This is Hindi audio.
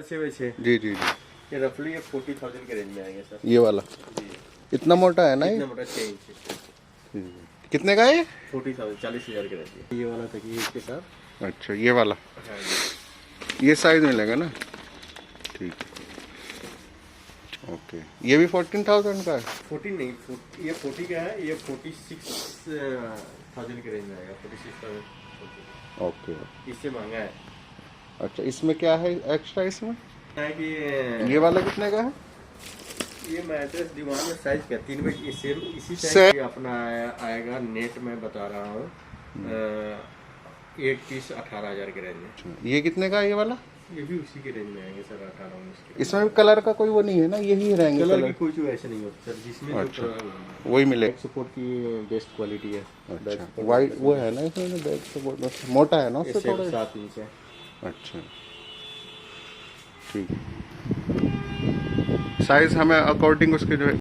6x6 जी जी जी। ये रफली 40,000 के रेंज में आएंगे सर। ये वाला जी इतना मोटा है ना ये? इतना मोटा 6 इंच कितने का है ये? 40,000 40,000 के रेंज में। ये वाला तकिए इसके साथ। अच्छा ये वाला, हाँ जी। ये साइज मिलेगा ना? ठीक है, ओके। ये भी 14,000 का है? 14 नहीं, ये 40 का है, ये 46,000 के रेंज में आएगा। 46,000 ओके। इससे महंगा है। अच्छा इसमें क्या है एक्स्ट्रा इसमें? है कि ये वाला कितने का है? ये मैट्रेस दीवार में साइज क्या 3 बाई सेम इसी से- साइज की अपना आएगा। नेट में बता रहा हूँ 8 पीस 18,000 के रेंज में। ये कितने का है ये वाला? ये भी उसी के रेंज में आएंगे सर, 18-19 के। इसमें भी कलर का कोई वो नहीं है ना, यही रहेंगे कलर कलर? की कोई जो ऐसे नहीं होता सर, जिसमें जो अच्छा, कलर वही मिले। सपोर्ट की बेस्ट क्वालिटी है। अच्छा वाइट वो है ना इसमें, बैक सपोर्ट मोटा है ना उससे थोड़ा? 7 इंच है। अच्छा ठीक है, साइज हमें अकॉर्डिंग उसके जो है